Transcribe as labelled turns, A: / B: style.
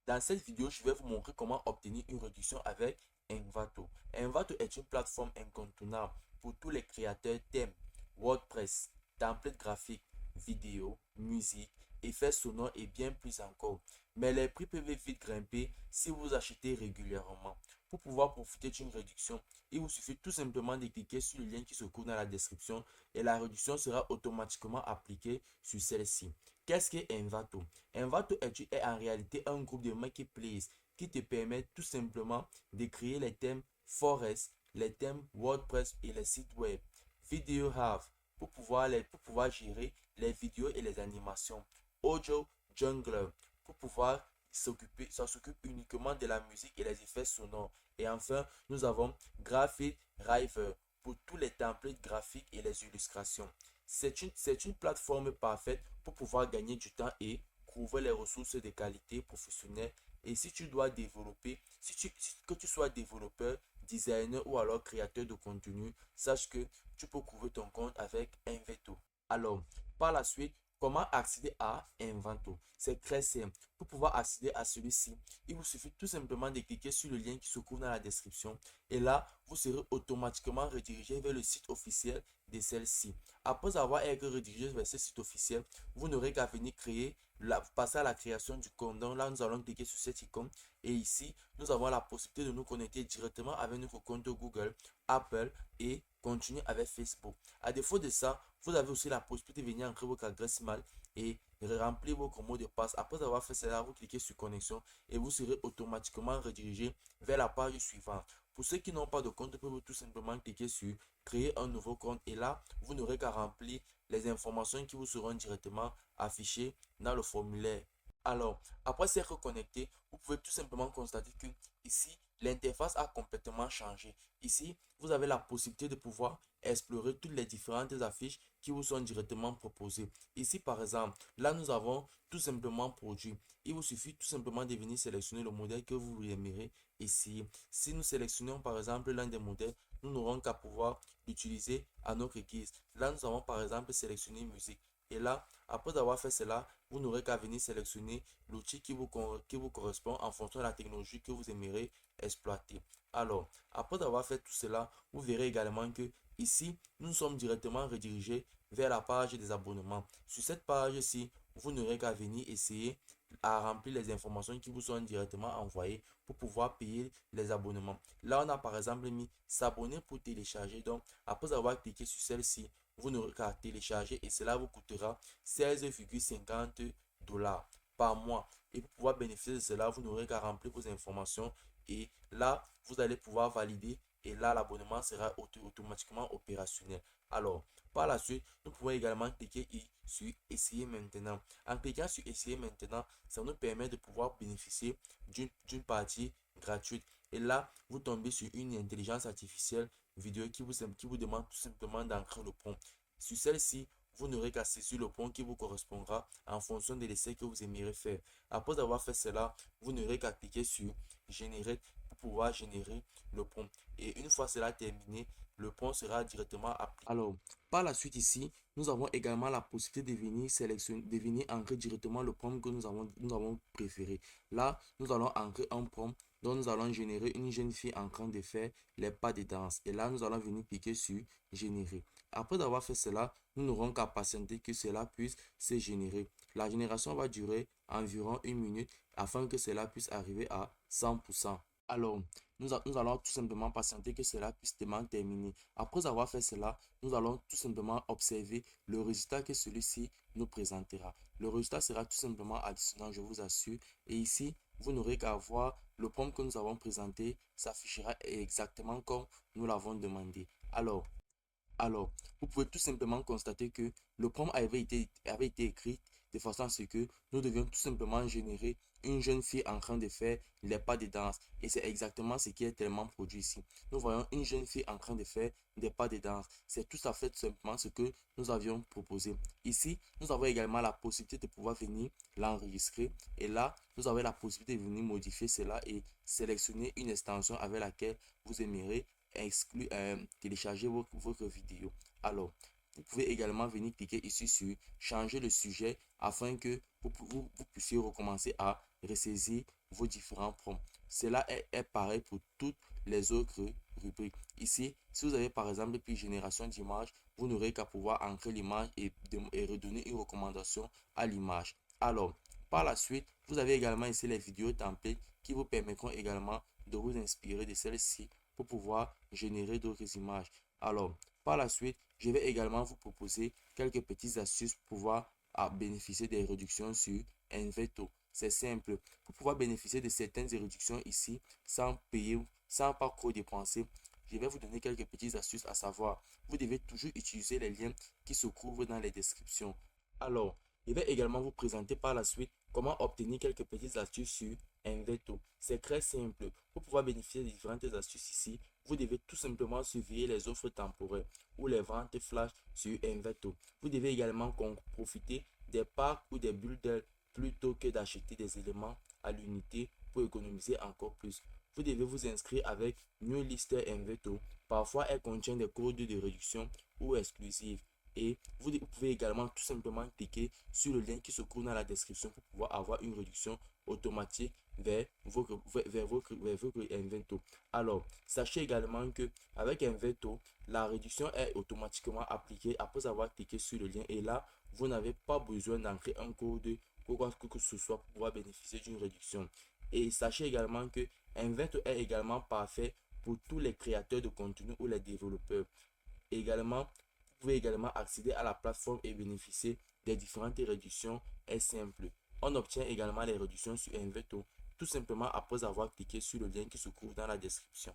A: Dans cette vidéo, je vais vous montrer comment obtenir une réduction avec Envato. Envato est une plateforme incontournable pour tous les créateurs thèmes, WordPress, templates graphiques, vidéos, musique, effets sonores et bien plus encore. Mais les prix peuvent vite grimper si vous achetez régulièrement. Pour pouvoir profiter d'une réduction, il vous suffit tout simplement de cliquer sur le lien qui se trouve dans la description et la réduction sera automatiquement appliquée sur celle-ci. Qu'est-ce que Envato? Envato est en réalité un groupe de marketplace qui te permet tout simplement de créer les thèmes Forest, les thèmes WordPress et les sites web. Video Have pour pouvoir gérer les vidéos et les animations. Audio Jungler pour pouvoir ça s'occupe uniquement de la musique et les effets sonores. Et enfin, nous avons Graphic River pour tous les templates graphiques et les illustrations. C'est une plateforme parfaite pour pouvoir gagner du temps et trouver les ressources de qualité professionnelle. Et si tu dois développer, que tu sois développeur, designer ou alors créateur de contenu, sache que tu peux couvrir ton compte avec Envato. Alors, par la suite, comment accéder à Envato? C'est très simple. Pour pouvoir accéder à celui-ci, il vous suffit tout simplement de cliquer sur le lien qui se trouve dans la description. Et là, vous serez automatiquement redirigé vers le site officiel de celle-ci. Après avoir été redirigé vers ce site officiel, vous n'aurez qu'à venir passer à la création du compte. Donc là, nous allons cliquer sur cette icône. Et ici, nous avons la possibilité de nous connecter directement avec notre compte Google, Apple et continuer avec Facebook. À défaut de ça, vous avez aussi la possibilité de venir entrer votre adresse mail et remplir votre mot de passe. Après avoir fait cela, vous cliquez sur connexion et vous serez automatiquement redirigé vers la page suivante. Pour ceux qui n'ont pas de compte, vous pouvez tout simplement cliquer sur créer un nouveau compte et là, vous n'aurez qu'à remplir les informations qui vous seront directement affichées dans le formulaire. Alors, après s'être connecté, vous pouvez tout simplement constater que ici, l'interface a complètement changé. Ici, vous avez la possibilité de pouvoir explorer toutes les différentes affiches qui vous sont directement proposées. Ici, par exemple, là, nous avons tout simplement produit. Il vous suffit tout simplement de venir sélectionner le modèle que vous aimeriez essayer. Si nous sélectionnons par exemple l'un des modèles, nous n'aurons qu'à pouvoir l'utiliser à notre guise. Là, nous avons par exemple sélectionné musique. Et là, après avoir fait cela, vous n'aurez qu'à venir sélectionner l'outil qui vous correspond en fonction de la technologie que vous aimeriez exploiter. Alors, après avoir fait tout cela, vous verrez également que ici, nous sommes directement redirigés vers la page des abonnements. Sur cette page-ci, vous n'aurez qu'à venir essayer à remplir les informations qui vous sont directement envoyées pour pouvoir payer les abonnements. Là, on a par exemple mis s'abonner pour télécharger. Donc, après avoir cliqué sur celle-ci, vous n'aurez qu'à télécharger et cela vous coûtera 16,50 $ par mois. Et pour pouvoir bénéficier de cela, vous n'aurez qu'à remplir vos informations et là, vous allez pouvoir valider et là, l'abonnement sera automatiquement opérationnel. Alors, par la suite, nous pouvons également cliquer sur essayer maintenant. En cliquant sur essayer maintenant, ça nous permet de pouvoir bénéficier d'une partie gratuite. Et là, vous tombez sur une intelligence artificielle vidéo qui vous demande tout simplement d'entrer le prompt. Sur celle-ci, vous n'aurez qu'à saisir le prompt qui vous correspondra en fonction de l'essai que vous aimeriez faire. Après avoir fait cela, vous n'aurez qu'à cliquer sur générer pour pouvoir générer le prompt. Et une fois cela terminé, le prompt sera directement appliqué. Alors, par la suite ici, nous avons également la possibilité de venir sélectionner, de venir ancrer directement le prompt que nous avons préféré. Là, nous allons ancrer un prompt dont nous allons générer une jeune fille en train de faire les pas de danse. Et là, nous allons venir cliquer sur générer. Après avoir fait cela, nous n'aurons qu'à patienter que cela puisse se générer. La génération va durer environ une minute afin que cela puisse arriver à 100%. Alors, nous allons tout simplement patienter que cela puisse terminer. Après avoir fait cela, nous allons tout simplement observer le résultat que celui-ci nous présentera. Le résultat sera tout simplement additionnant, je vous assure. Et ici, vous n'aurez qu'à voir le prompt que nous avons présenté s'affichera exactement comme nous l'avons demandé. Alors, vous pouvez tout simplement constater que le prompt avait été écrit de façon à ce que nous devions tout simplement générer une jeune fille en train de faire les pas de danse. Et c'est exactement ce qui est tellement produit ici. Nous voyons une jeune fille en train de faire des pas de danse. C'est tout à fait simplement ce que nous avions proposé. Ici, nous avons également la possibilité de pouvoir venir l'enregistrer. Et là, nous avons la possibilité de venir modifier cela et sélectionner une extension avec laquelle vous aimeriez télécharger votre vidéo. Alors, vous pouvez également venir cliquer ici sur changer le sujet afin que vous puissiez recommencer à ressaisir vos différents prompts. Cela est pareil pour toutes les autres rubriques. Ici, si vous avez par exemple puis génération d'image, vous n'aurez qu'à pouvoir ancrer l'image et redonner une recommandation à l'image. Alors, par la suite, vous avez également ici les vidéos templates qui vous permettront également de vous inspirer de celles-ci pour pouvoir générer d'autres images. Alors, par la suite, je vais également vous proposer quelques petites astuces pour pouvoir bénéficier des réductions sur Envato. C'est simple. Pour pouvoir bénéficier de certaines réductions ici sans payer, sans pas trop dépenser, je vais vous donner quelques petites astuces à savoir. Vous devez toujours utiliser les liens qui se trouvent dans les descriptions. Alors, je vais également vous présenter par la suite comment obtenir quelques petites astuces sur Envato. C'est très simple. Pour pouvoir bénéficier des différentes astuces ici, vous devez tout simplement surveiller les offres temporaires ou les ventes flash sur Envato. Vous devez également profiter des packs ou des bulles d'air plutôt que d'acheter des éléments à l'unité pour économiser encore plus. Vous devez vous inscrire avec New Lister Envato. Parfois, elle contient des codes de réduction ou exclusives. Et vous pouvez également tout simplement cliquer sur le lien qui se trouve dans la description pour pouvoir avoir une réduction automatique vers votre Envato. Alors, sachez également que avec Envato, la réduction est automatiquement appliquée après avoir cliqué sur le lien. Et là, vous n'avez pas besoin d'entrer un code ou quoi que ce soit pour pouvoir bénéficier d'une réduction. Et sachez également que Envato est également parfait pour tous les créateurs de contenu ou les développeurs. Également, vous pouvez également accéder à la plateforme et bénéficier des différentes réductions est simple. On obtient également les réductions sur Envato tout simplement après avoir cliqué sur le lien qui se trouve dans la description.